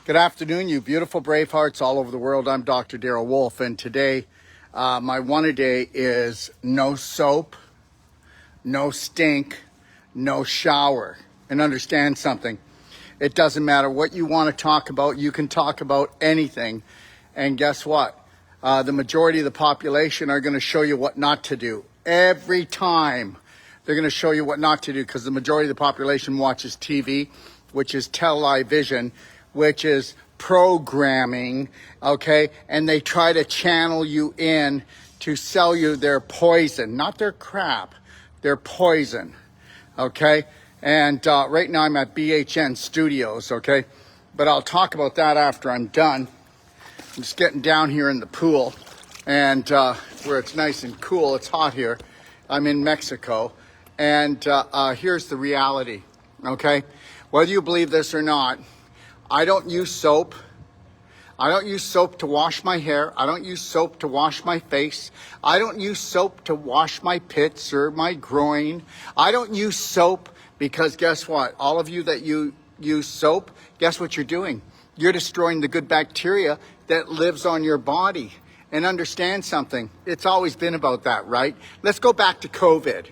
Good afternoon, you beautiful brave hearts all over the world. I'm Dr. Daryl Wolf, and today my one-a-day is no soap, no stink, no shower. And understand something. It doesn't matter what you want to talk about. You can talk about anything. And guess what? The majority of the population are going to show you what not to do. Every time they're going to show you what not to do, because the majority of the population watches TV, which is television, which is programming, okay? And they try to channel you in to sell you their poison, not their crap, their poison, okay? And right now I'm at BHN Studios, okay? But I'll talk about that after I'm done. I'm just getting down here in the pool, and where it's nice and cool. It's hot here. I'm in Mexico, and here's the reality, okay? Whether you believe this or not, I don't use soap. I don't use soap to wash my hair. I don't use soap to wash my face. I don't use soap to wash my pits or my groin. I don't use soap because guess what? All of you that you use soap, guess what you're doing? You're destroying the good bacteria that lives on your body. And understand something. It's always been about that, right? Let's go back to COVID.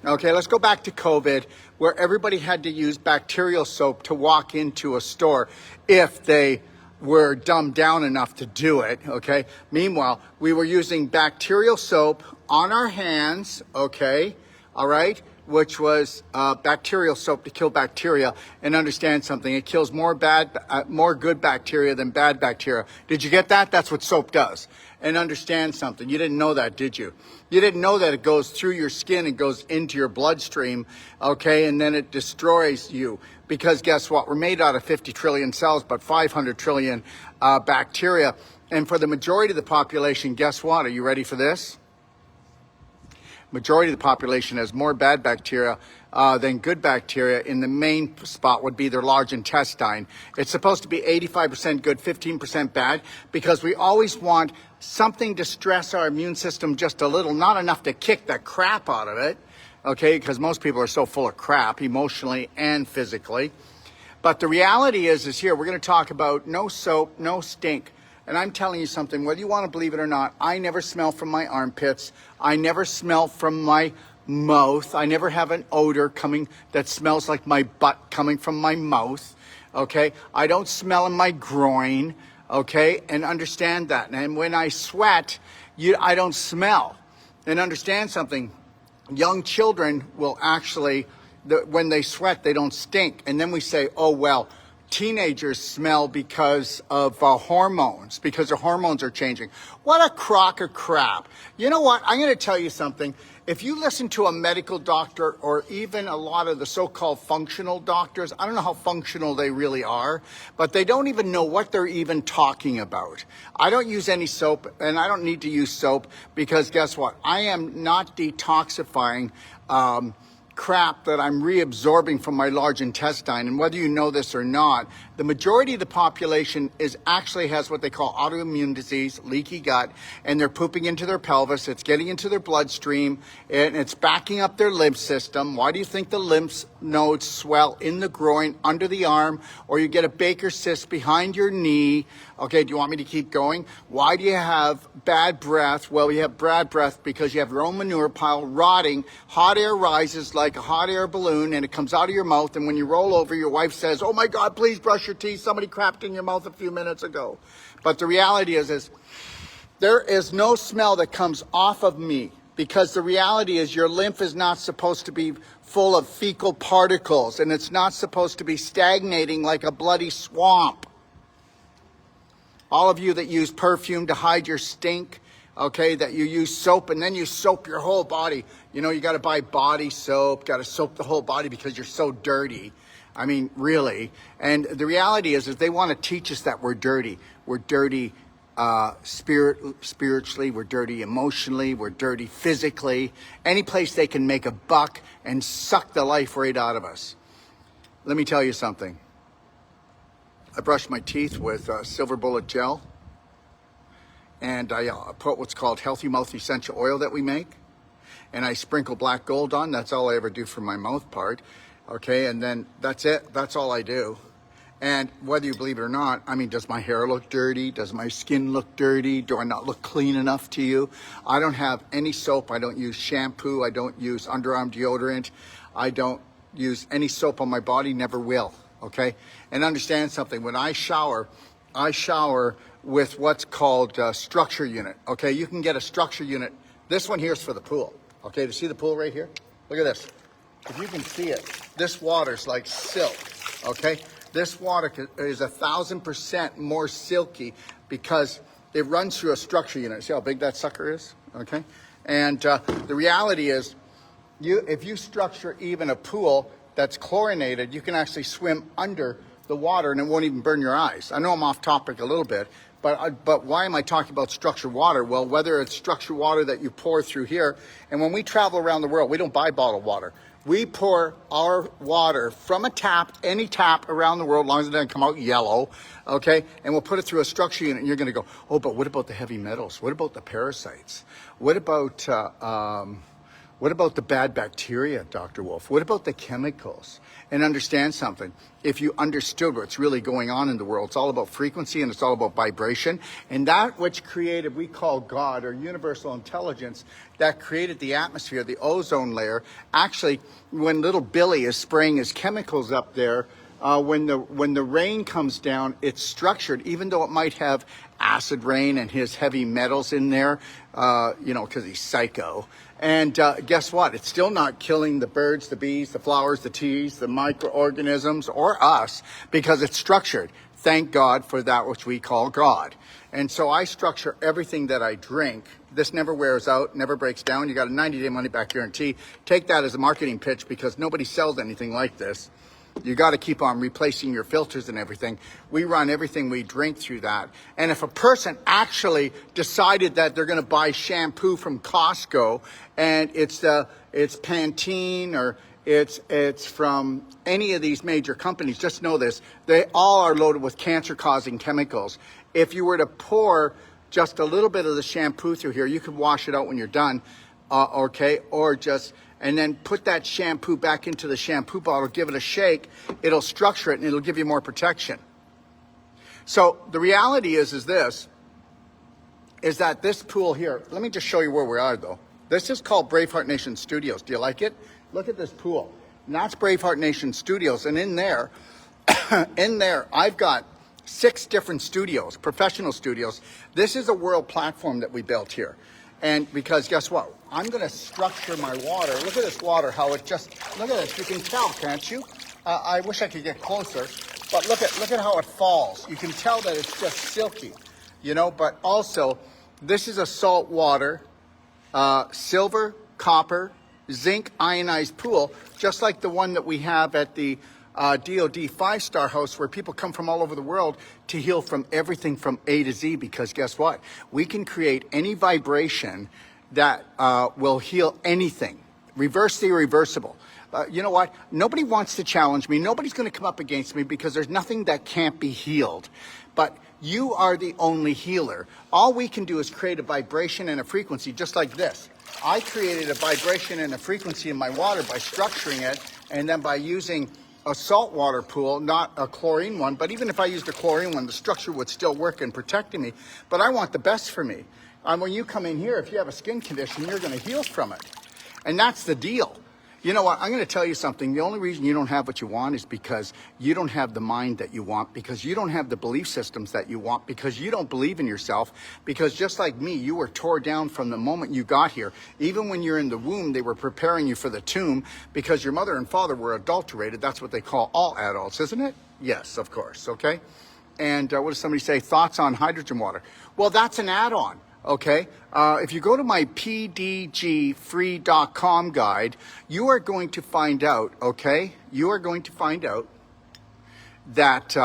Okay, let's go back to COVID, where everybody had to use bacterial soap to walk into a store if they were dumbed down enough to do it, okay? Meanwhile, we were using bacterial soap on our hands, okay, all right, which was bacterial soap to kill bacteria. And understand something, it kills more good bacteria than bad bacteria. Did you get that? That's what soap does. And understand something, you didn't know that, did you? You didn't know that it goes through your skin and goes into your bloodstream, okay, and then it destroys you. Because guess what? We're made out of 50 trillion cells, but 500 trillion bacteria. And for the majority of the population, guess what? Are you ready for this? Majority of the population has more bad bacteria than good bacteria. In the main spot would be their large intestine. It's supposed to be 85% good, 15% bad, because we always want something to stress our immune system just a little, not enough to kick the crap out of it, okay, because most people are so full of crap, emotionally and physically. But the reality is here, we're going to talk about no soap, no stink. And I'm telling you something, whether you want to believe it or not, I never smell from my armpits. I never smell from my mouth. I never have an odor coming that smells like my butt coming from my mouth, okay? I don't smell in my groin, okay? And understand that. And when I sweat, I don't smell. And understand something, young children will actually, when they sweat, they don't stink. And then we say, oh, well, teenagers smell because of hormones, because their hormones are changing. What a crock of crap. You know what? I'm going to tell you something. If you listen to a medical doctor or even a lot of the so-called functional doctors, I don't know how functional they really are, but they don't even know what they're even talking about. I don't use any soap, and I don't need to use soap because guess what? I am not detoxifying crap that I'm reabsorbing from my large intestine. And whether you know this or not, the majority of the population actually has what they call autoimmune disease, leaky gut, and they're pooping into their pelvis. It's getting into their bloodstream, and it's backing up their lymph system. Why do you think the lymph nodes swell in the groin, under the arm, or you get a Baker's cyst behind your knee? Okay, do you want me to keep going? Why do you have bad breath? Well, you have bad breath because you have your own manure pile rotting. Hot air rises like a hot air balloon, and it comes out of your mouth, and when you roll over, your wife says, oh my God, please brush your teeth. Somebody crapped in your mouth a few minutes ago. But the reality is there is no smell that comes off of me, because the reality is your lymph is not supposed to be full of fecal particles, and it's not supposed to be stagnating like a bloody swamp. All of you that use perfume to hide your stink, okay, that you use soap and then you soap your whole body. You know, you got to buy body soap, got to soap the whole body because you're so dirty. I mean, really. And the reality is they want to teach us that we're dirty. We're dirty spiritually, we're dirty emotionally, we're dirty physically. Any place they can make a buck and suck the life right out of us. Let me tell you something. I brush my teeth with Silver Bullet gel, and I put what's called Healthy Mouth Essential Oil that we make, and I sprinkle black gold on. That's all I ever do for my mouth part, okay? And then that's it. That's all I do. And whether you believe it or not, I mean, does my hair look dirty? Does my skin look dirty? Do I not look clean enough to you? I don't have any soap. I don't use shampoo. I don't use underarm deodorant. I don't use any soap on my body, never will, okay? And understand something, when I shower with what's called a structure unit, okay? You can get a structure unit. This one here is for the pool, okay? To see the pool right here? Look at this. If you can see it, this water's like silk, okay? This water is 1,000% more silky because it runs through a structure unit. See how big that sucker is, okay? And the reality is, if you structure even a pool that's chlorinated, you can actually swim under the water and it won't even burn your eyes. I know I'm off topic a little bit, but why am I talking about structured water? Well, whether it's structured water that you pour through here, and when we travel around the world, we don't buy bottled water. We pour our water from a tap, any tap around the world, as long as it doesn't come out yellow, okay? And we'll put it through a structure unit, and you're gonna go, oh, but what about the heavy metals? What about the parasites? What about the bad bacteria, Dr. Wolf? What about the chemicals? And understand something. If you understood what's really going on in the world, it's all about frequency and it's all about vibration. And that which created, we call God or universal intelligence, that created the atmosphere, the ozone layer. Actually, when little Billy is spraying his chemicals up there, when the rain comes down, it's structured, even though it might have acid rain and his heavy metals in there, because he's psycho. And guess what? It's still not killing the birds, the bees, the flowers, the trees, the microorganisms, or us, because it's structured. Thank God for that which we call God. And so I structure everything that I drink. This never wears out, never breaks down. You got a 90-day money-back guarantee. Take that as a marketing pitch because nobody sells anything like this. You got to keep on replacing your filters and everything. We run everything we drink through that. And if a person actually decided that they're going to buy shampoo from Costco and it's Pantene or it's from any of these major companies, just know this, they all are loaded with cancer-causing chemicals. If you were to pour just a little bit of the shampoo through here, you could wash it out when you're done, okay, or just... and then put that shampoo back into the shampoo bottle, give it a shake, it'll structure it and it'll give you more protection. So the reality is that this pool here, let me just show you where we are though. This is called Braveheart Nation Studios. Do you like it? Look at this pool. And that's Braveheart Nation Studios. And in there, I've got 6 different studios, professional studios. This is a world platform that we built here. And because guess what? I'm going to structure my water. Look at this water, how it just, look at this. You can tell, can't you? I wish I could get closer, but look at how it falls. You can tell that it's just silky, but also this is a salt water, silver, copper, zinc ionized pool, just like the one that we have at the DOD 5-star house where people come from all over the world to heal from everything from A to Z, because guess what? We can create any vibration that will heal anything. Reverse the irreversible. You know what? Nobody wants to challenge me. Nobody's going to come up against me because there's nothing that can't be healed. But you are the only healer. All we can do is create a vibration and a frequency just like this. I created a vibration and a frequency in my water by structuring it and then by using a saltwater pool, not a chlorine one. But even if I used a chlorine one, the structure would still work in protecting me. But I want the best for me. When you come in here, if you have a skin condition, you're going to heal from it. And that's the deal. You know what? I'm going to tell you something. The only reason you don't have what you want is because you don't have the mind that you want, because you don't have the belief systems that you want, because you don't believe in yourself, because just like me, you were tore down from the moment you got here. Even when you're in the womb, they were preparing you for the tomb because your mother and father were adulterated. That's what they call all adults, isn't it? Yes, of course. Okay. And what does somebody say? Thoughts on hydrogen water? Well, that's an add-on. Okay, if you go to my pdgfree.com guide, you are going to find out, okay, that,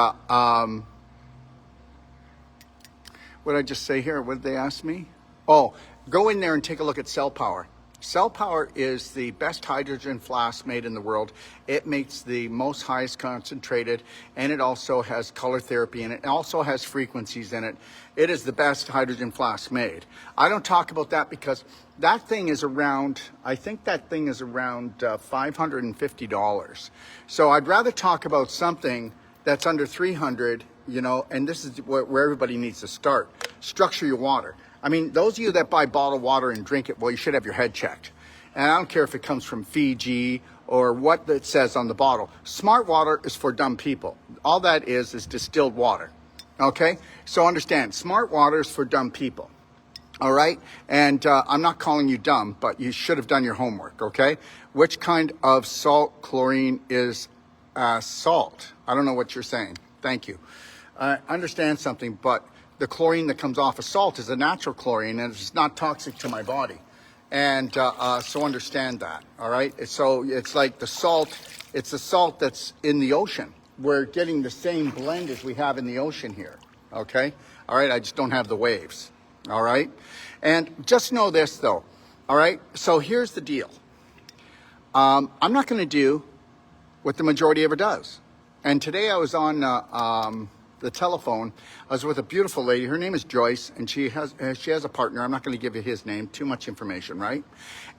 what did I just say here? What did they ask me? Oh, go in there and take a look at Cell Power. Cell Power is the best hydrogen flask made in the world. It makes the most highest concentrated, and it also has color therapy in it. It also has frequencies in it. It is the best hydrogen flask made. I don't talk about that because that thing is around, I think that thing is around $550. So I'd rather talk about something that's under 300, you know, and this is where everybody needs to start. Structure your water. I mean, those of you that buy bottled water and drink it, well, you should have your head checked. And I don't care if it comes from Fiji or what it says on the bottle. Smart water is for dumb people. All that is distilled water. Okay? So understand, smart water is for dumb people. All right? And I'm not calling you dumb, but you should have done your homework, okay? Which kind of salt chlorine is salt? I don't know what you're saying. Thank you. I understand something, but the chlorine that comes off of salt is a natural chlorine, and it's not toxic to my body. And so understand that, all right? So it's like the salt, it's the salt that's in the ocean. We're getting the same blend as we have in the ocean here, okay? All right, I just don't have the waves, all right? And just know this, though, all right? So here's the deal. I'm not going to do what the majority ever does. And today I was on the telephone. I was with a beautiful lady. Her name is Joyce, and she has a partner. I'm not going to give you his name. Too much information, right?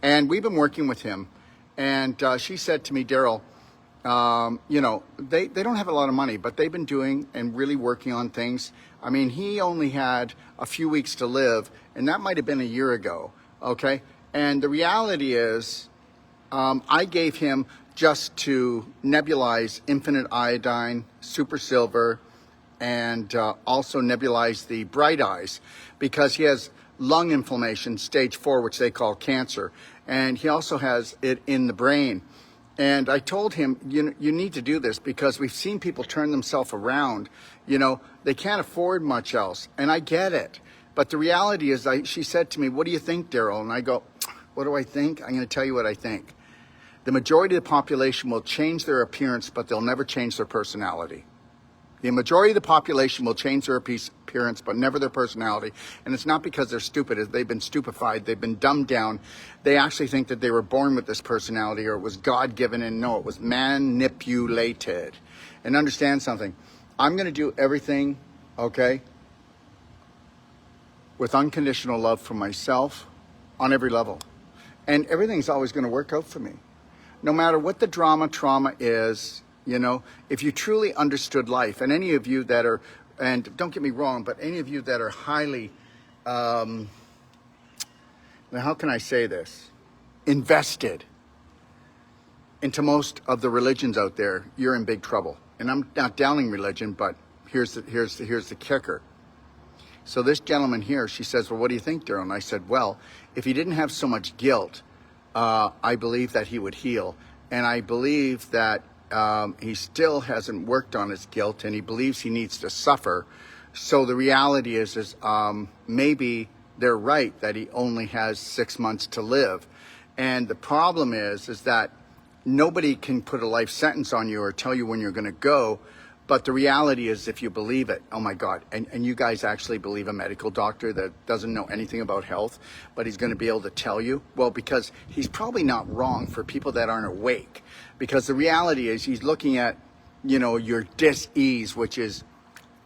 And we've been working with him. And she said to me, Daryl, you know, they don't have a lot of money, but they've been doing and really working on things. I mean, he only had a few weeks to live, and that might have been a year ago, okay? And the reality is, I gave him just to nebulize infinite iodine, super silver, and also nebulize the bright eyes, because he has lung inflammation, stage 4, which they call cancer. And he also has it in the brain. And I told him, you need to do this, because we've seen people turn themselves around. You know, they can't afford much else. And I get it. But the reality is, she said to me, what do you think, Daryl? And I go, what do I think? I'm going to tell you what I think. The majority of the population will change their appearance, but they'll never change their personality. The majority of the population will change their appearance, but never their personality. And it's not because they're stupid. They've been stupefied. They've been dumbed down. They actually think that they were born with this personality, or it was God-given, and no, it was manipulated. And understand something. I'm going to do everything, okay, with unconditional love for myself on every level. And everything's always going to work out for me. No matter what the trauma is, you know, if you truly understood life, and any of you that are, and don't get me wrong, but any of you that are highly, now how can I say this, invested into most of the religions out there, you're in big trouble. And I'm not downing religion, but here's the kicker. So this gentleman here, she says, well, what do you think, Daryl? And I said, well, if he didn't have so much guilt, I believe that he would heal. And I believe that he still hasn't worked on his guilt, and he believes he needs to suffer. So the reality is maybe they're right that he only has 6 months to live. And the problem is that nobody can put a life sentence on you or tell you when you're going to go. But the reality is, if you believe it, oh my God, and you guys actually believe a medical doctor that doesn't know anything about health, but he's going to be able to tell you? Well, because he's probably not wrong for people that aren't awake. Because the reality is, he's looking at, you know, your dis-ease, which is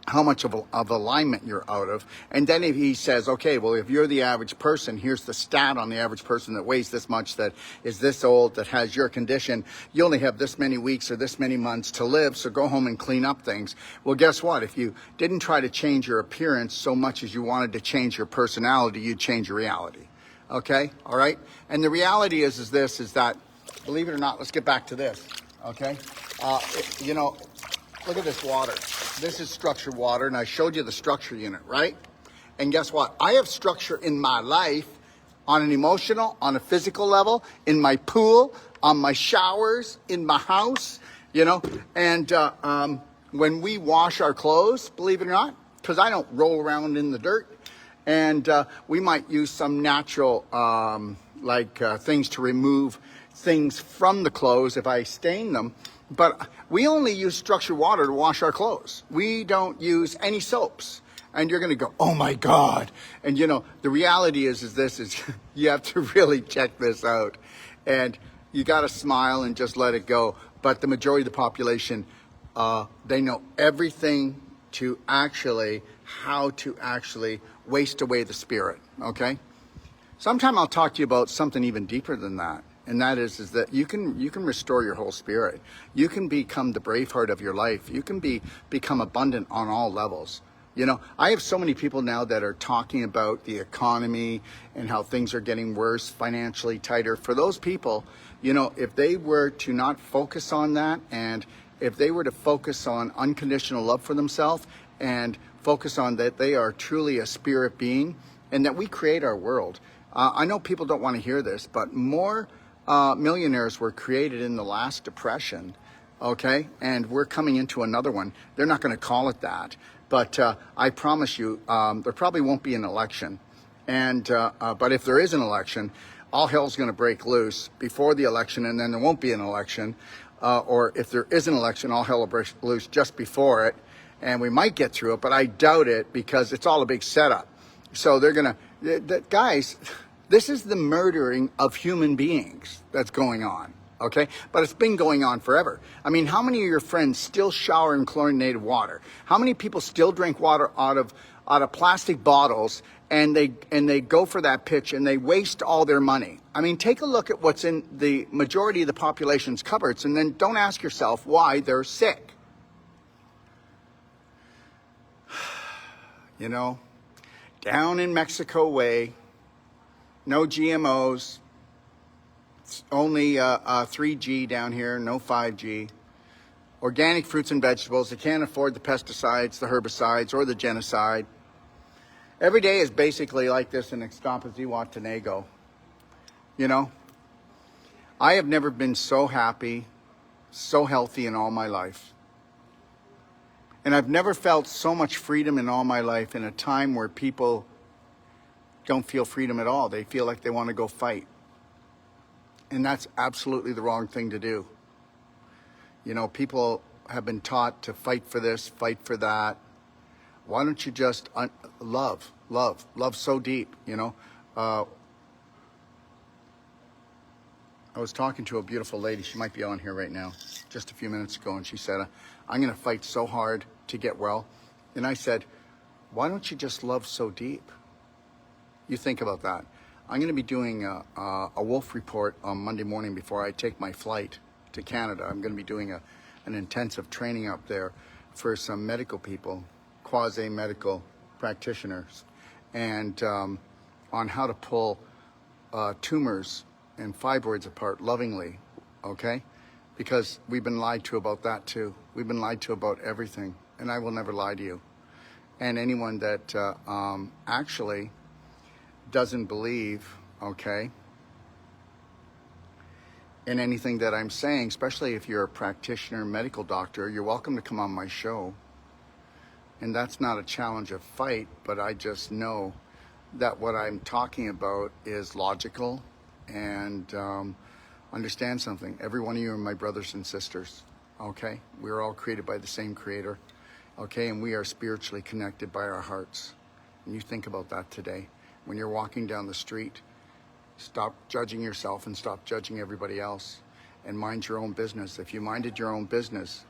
how much of alignment you're out of. And then if he says, okay, well, if you're the average person, here's the stat on the average person that weighs this much, that is this old, that has your condition, you only have this many weeks or this many months to live, so go home and clean up things. Well, guess what? If you didn't try to change your appearance so much as you wanted to change your personality, you'd change your reality. Okay? All right? And the reality is that, believe it or not, let's get back to this. Okay? You know, look at this water. This is structured water, and I showed you the structure unit, right? And guess what? I have structure in my life on an emotional, on a physical level, in my pool, on my showers, in my house, you know? And when we wash our clothes, believe it or not, because I don't roll around in the dirt, and we might use some natural, things to remove things from the clothes if I stain them. But we only use structured water to wash our clothes. We don't use any soaps. And you're going to go, oh my God. And you know, the reality is you have to really check this out. And you got to smile and just let it go. But the majority of the population, they know everything to how to actually waste away the spirit. Okay? Sometime I'll talk to you about something even deeper than that. and that is that you can restore your whole spirit. You can become the Braveheart of your life. You can become abundant on all levels. You know, I have so many people now that are talking about the economy and how things are getting worse, financially tighter. For those people, you know, if they were to not focus on that, and if they were to focus on unconditional love for themselves and focus on that they are truly a spirit being and that we create our world. I know people don't want to hear this, but more millionaires were created in the last depression, okay? And we're coming into another one. They're not going to call it that. But I promise you, there probably won't be an election. And but if there is an election, all hell's going to break loose before the election, and then there won't be an election. Or if there is an election, all hell will break loose just before it, and we might get through it. But I doubt it, because it's all a big setup. So they're going to, guys, this is the murdering of human beings that's going on. Okay, but it's been going on forever. I mean, how many of your friends still shower in chlorinated water? How many people still drink water out of plastic bottles, and they go for that pitch and they waste all their money? I mean, take a look at what's in the majority of the population's cupboards, and then don't ask yourself why they're sick. You know, down in Mexico way, no GMOs. Only 3G down here, no 5G. Organic fruits and vegetables. They can't afford the pesticides, the herbicides, or the genocide. Every day is basically like this in Ixtapa, Zihuatanejo. You know, I have never been so happy, so healthy in all my life. And I've never felt so much freedom in all my life in a time where people don't feel freedom at all. They feel like they want to go fight. And that's absolutely the wrong thing to do. You know, people have been taught to fight for this, fight for that. Why don't you just love so deep, you know? I was talking to a beautiful lady. She might be on here right now, just a few minutes ago. And she said, I'm going to fight so hard to get well. And I said, why don't you just love so deep? You think about that. I'm going to be doing a wolf report on Monday morning before I take my flight to Canada. I'm going to be doing an intensive training up there for some medical people, quasi-medical practitioners, and on how to pull tumors and fibroids apart lovingly, okay? Because we've been lied to about that too. We've been lied to about everything, and I will never lie to you. And anyone that actually doesn't believe, okay, in anything that I'm saying, especially if you're a practitioner, medical doctor, you're welcome to come on my show. And that's not a challenge of fight, but I just know that what I'm talking about is logical. And understand something, every one of you are my brothers and sisters, okay? We're all created by the same creator, okay? And we are spiritually connected by our hearts. And you think about that today. When you're walking down the street, stop judging yourself and stop judging everybody else, and mind your own business. If you minded your own business,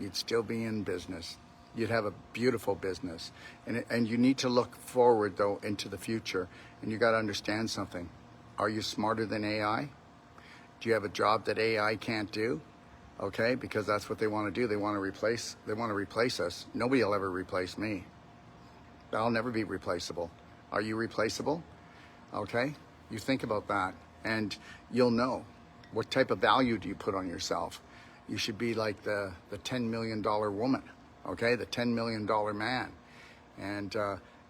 you'd still be in business. You'd have a beautiful business. And you need to look forward, though, into the future. And you got to understand something. Are you smarter than AI? Do you have a job that AI can't do? Okay, because that's what they want to do. They want to replace us. Nobody will ever replace me. I'll never be replaceable. Are you replaceable? Okay, you think about that, and you'll know what type of value do you put on yourself. You should be like the $10 million woman, okay, the $10 million man, and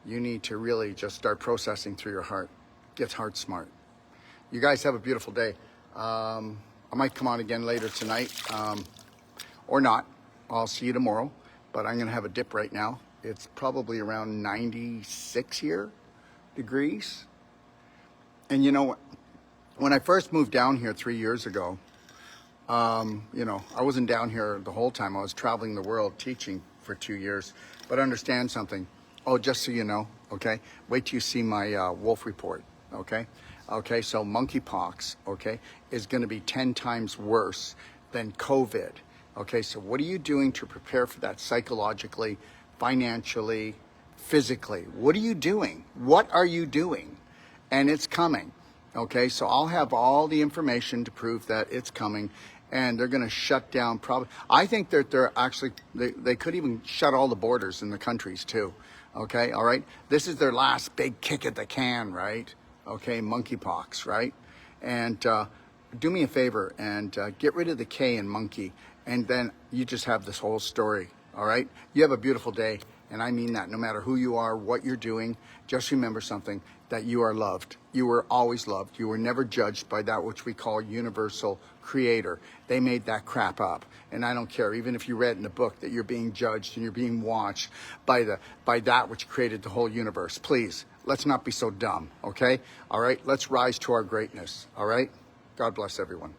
you need to really just start processing through your heart. Get heart smart. You guys have a beautiful day. I might come on again later tonight, or not. I'll see you tomorrow, but I'm gonna have a dip right now. It's probably around 96 degrees. And you know, when I first moved down here 3 years ago, you know, I wasn't down here the whole time. I was traveling the world teaching for 2 years. But understand something. Oh, just so you know, okay? Wait till you see my wolf report, okay? Okay, so monkeypox, okay, is going to be 10 times worse than COVID. Okay, so what are you doing to prepare for that psychologically, financially, physically? What are you doing? What are you doing? And it's coming. Okay, so I'll have all the information to prove that it's coming, and they're going to shut down probably. I think that they're actually, they could even shut all the borders in the countries too. Okay, all right. This is their last big kick at the can, right? Okay, monkeypox, right? And do me a favor and get rid of the K in monkey, and then you just have this whole story. All right. You have a beautiful day, and I mean that. No matter who you are, what you're doing, just remember something: that you are loved. You were always loved. You were never judged by that which we call universal creator. They made that crap up. And I don't care, even if you read in the book that you're being judged and you're being watched by that which created the whole universe. Please, let's not be so dumb, okay? All right, let's rise to our greatness, all right? God bless everyone.